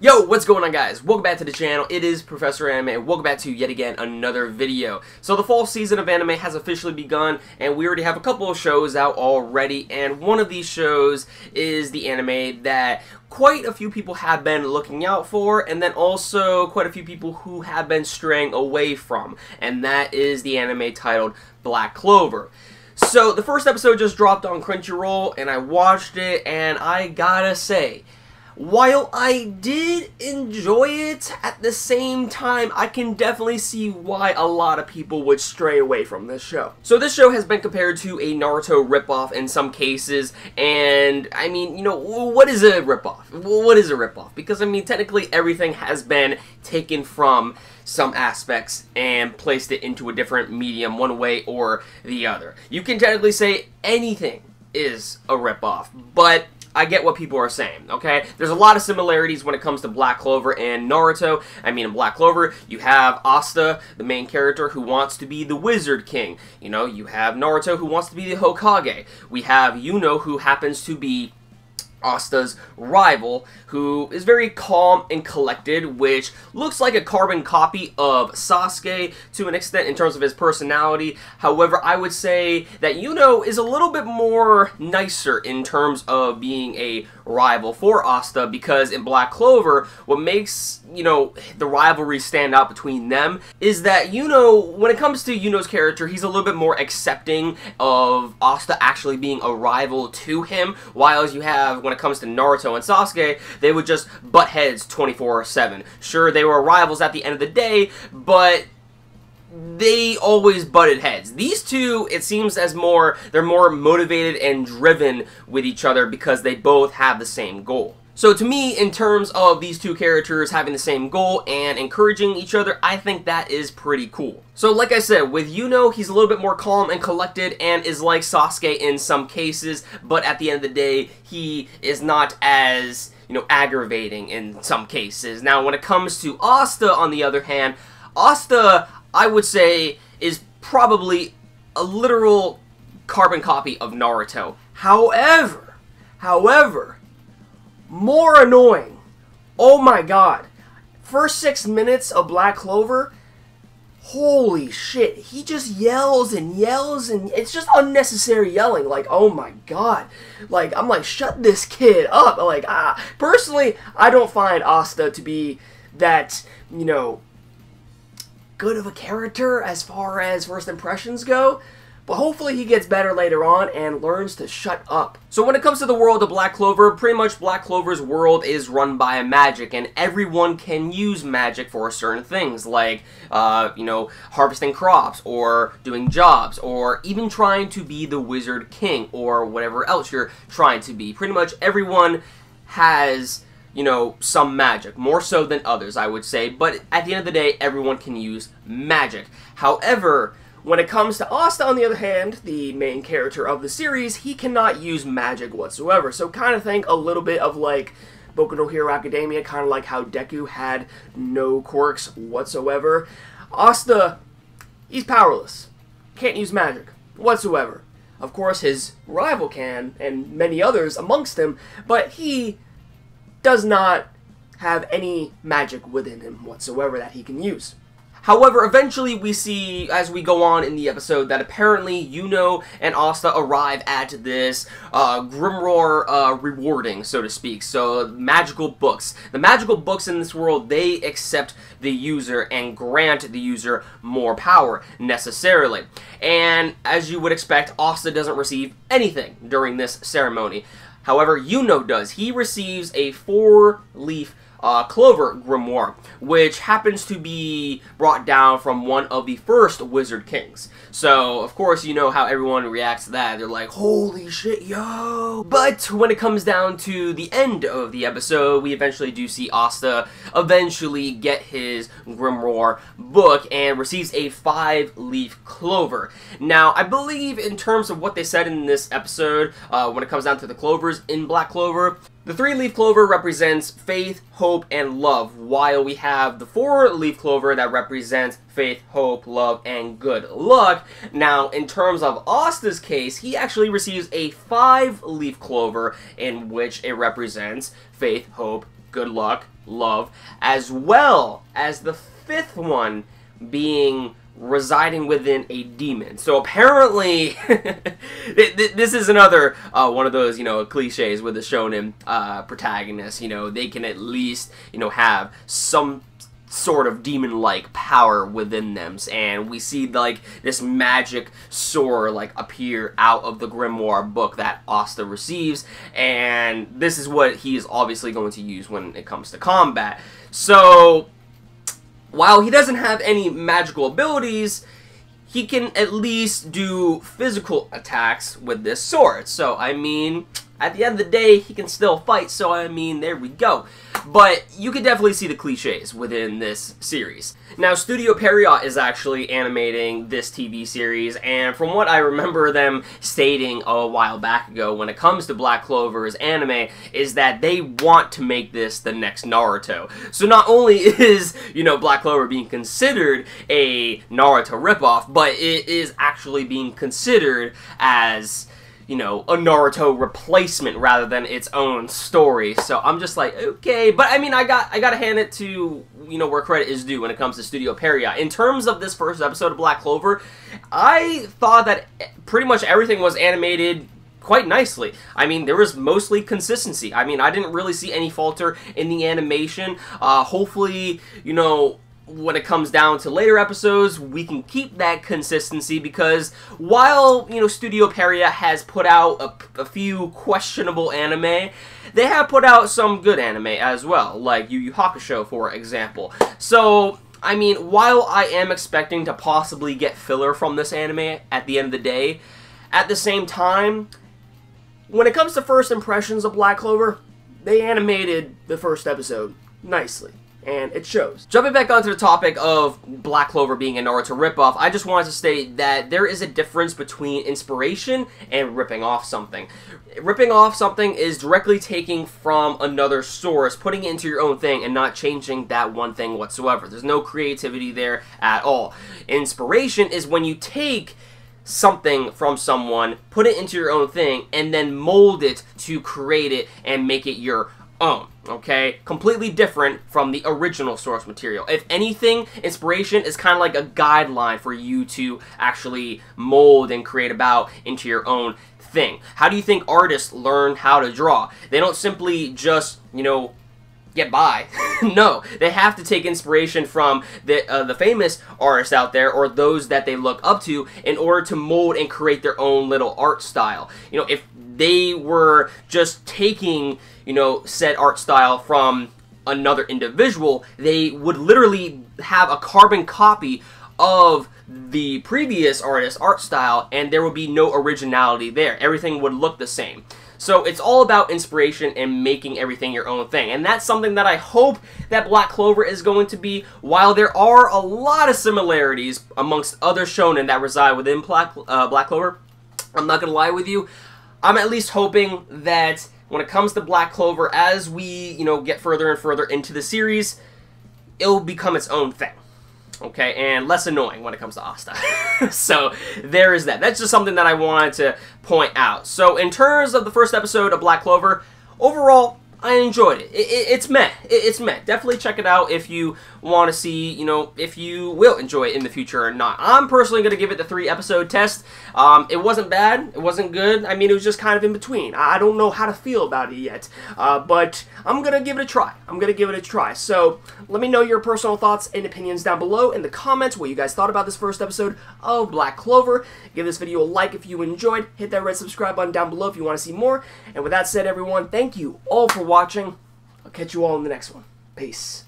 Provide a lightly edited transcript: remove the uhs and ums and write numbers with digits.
Yo, what's going on, guys? Welcome back to the channel. It is Professor Anime, and welcome back to, yet again, another video. So the fall season of anime has officially begun, and we already have a couple of shows out already, and one of these shows is the anime that quite a few people have been looking out for, and then also quite a few people who have been straying away from, and that is the anime titled Black Clover. So the first episode just dropped on Crunchyroll, and I watched it, and I gotta say, while I did enjoy it, at the same time, I can definitely see why a lot of people would stray away from this show. So this show has been compared to a Naruto ripoff in some cases, and I mean, you know, what is a ripoff? What is a ripoff? Because I mean, technically everything has been taken from some aspects and placed it into a different medium one way or the other. You can technically say anything is a ripoff, but I get what people are saying, okay? There's a lot of similarities when it comes to Black Clover and Naruto. I mean, in Black Clover, you have Asta, the main character, who wants to be the Wizard King. You know, you have Naruto, who wants to be the Hokage. We have Yuno, who happens to be Asta's rival, who is very calm and collected, which looks like a carbon copy of Sasuke to an extent in terms of his personality. However, I would say that Yuno is a little bit more nicer in terms of being a rival for Asta, because in Black Clover, what makes, you know, the rivalry stand out between them is that Yuno, when it comes to Yuno's character, he's a little bit more accepting of Asta actually being a rival to him, while you have, when it comes to Naruto and Sasuke, they would just butt heads 24/7. Sure, they were rivals at the end of the day, but they always butted heads. These two, it seems as they're more motivated and driven with each other because they both have the same goal. So to me, in terms of these two characters having the same goal and encouraging each other, I think that is pretty cool. So like I said, with Yuno, he's a little bit more calm and collected and is like Sasuke in some cases, but at the end of the day, he is not as, you know, aggravating in some cases. Now, when it comes to Asta, on the other hand, Asta, I would say, is probably a literal carbon copy of Naruto. However, more annoying. Oh my god. First 6 minutes of Black Clover, holy shit, he just yells and yells, and it's just unnecessary yelling. Like, oh my god. Like, I'm like, shut this kid up. Like, personally, I don't find Asta to be that, you know, good of a character as far as first impressions go, but hopefully he gets better later on and learns to shut up. So when it comes to the world of Black Clover, pretty much Black Clover's world is run by magic, and everyone can use magic for certain things, like, you know, harvesting crops, or doing jobs, or even trying to be the Wizard King, or whatever else you're trying to be. Pretty much everyone has, you know, some magic, more so than others, I would say, but at the end of the day, everyone can use magic. However, when it comes to Asta, on the other hand, the main character of the series, he cannot use magic whatsoever. So kind of think a little bit of like Boku no Hero Academia, kind of like how Deku had no quirks whatsoever. Asta, he's powerless. Can't use magic whatsoever. Of course, his rival can, and many others amongst him, but he does not have any magic within him whatsoever that he can use. However, eventually we see, as we go on in the episode, that apparently Yuno and Asta arrive at this Grimoire rewarding, so to speak. So, magical books. The magical books in this world, they accept the user and grant the user more power, necessarily. And as you would expect, Asta doesn't receive anything during this ceremony. However, Yuno does. He receives a 4-leaf Clover grimoire, which happens to be brought down from one of the first Wizard Kings. So, of course, you know how everyone reacts to that. They're like, holy shit, yo! But when it comes down to the end of the episode, we eventually do see Asta eventually get his grimoire book and receives a 5-leaf clover. Now, I believe in terms of what they said in this episode, when it comes down to the clovers in Black Clover, the 3-leaf clover represents faith, hope, and love, while we have the 4-leaf clover that represents faith, hope, love, and good luck. Now, in terms of Asta's case, he actually receives a 5-leaf clover in which it represents faith, hope, good luck, love, as well as the fifth one being residing within a demon. So apparently, this is another one of those, cliches with the shonen protagonist. They can at least, have some sort of demon-like power within them, and we see like this magic sword like appear out of the grimoire book that Asta receives, and this is what he is obviously going to use when it comes to combat. So while he doesn't have any magical abilities, he can at least do physical attacks with this sword. So I mean, at the end of the day, he can still fight, so I mean, there we go. But you can definitely see the cliches within this series. Now, Studio Pierrot is actually animating this TV series, and from what I remember them stating a while back ago when it comes to Black Clover's anime, is that they want to make this the next Naruto. So not only is, Black Clover being considered a Naruto ripoff, but it is actually being considered as a Naruto replacement rather than its own story. So I'm just like, okay, but I mean, I gotta hand it to, where credit is due when it comes to Studio Pierrot. In terms of this first episode of Black Clover, I thought that pretty much everything was animated quite nicely. I mean, there was mostly consistency. I mean, I didn't really see any falter in the animation. Hopefully, when it comes down to later episodes, we can keep that consistency, because while, Studio Pierrot has put out a few questionable anime, they have put out some good anime as well, like Yu Yu Hakusho, for example. So, I mean, while I am expecting to possibly get filler from this anime at the end of the day, at the same time, when it comes to first impressions of Black Clover, they animated the first episode nicely, and it shows. Jumping back onto the topic of Black Clover being a Naruto ripoff, I just wanted to state that there is a difference between inspiration and ripping off something. Ripping off something is directly taking from another source, putting it into your own thing, and not changing that one thing whatsoever. There's no creativity there at all. Inspiration is when you take something from someone, put it into your own thing, and then mold it to create it and make it your own. Okay? Completely different from the original source material. If anything, inspiration is kind of like a guideline for you to actually mold and create about into your own thing. How do you think artists learn how to draw? They don't simply just, get by. No, they have to take inspiration from the famous artists out there, or those that they look up to, in order to mold and create their own little art style. If they were just taking, said art style from another individual, they would literally have a carbon copy of the previous artist's art style, and there would be no originality there. Everything would look the same. So it's all about inspiration and making everything your own thing. And that's something that I hope that Black Clover is going to be. While there are a lot of similarities amongst other shonen that reside within Black Clover, I'm not going to lie with you, I'm at least hoping that when it comes to Black Clover, as we, get further and further into the series, it'll become its own thing. Okay, and less annoying when it comes to Asta. So, there is that. That's just something that I wanted to point out. So, in terms of the first episode of Black Clover, overall, I enjoyed it. It's meh. It's meh. Definitely check it out if you want to see, if you will enjoy it in the future or not. I'm personally going to give it the 3-episode test. It wasn't bad. It wasn't good. I mean, it was just kind of in between. I don't know how to feel about it yet. But I'm going to give it a try. I'm going to give it a try. So, let me know your personal thoughts and opinions down below in the comments, what you guys thought about this first episode of Black Clover. Give this video a like if you enjoyed. Hit that red subscribe button down below if you want to see more. And with that said, everyone, thank you all for watching. I'll catch you all in the next one. Peace.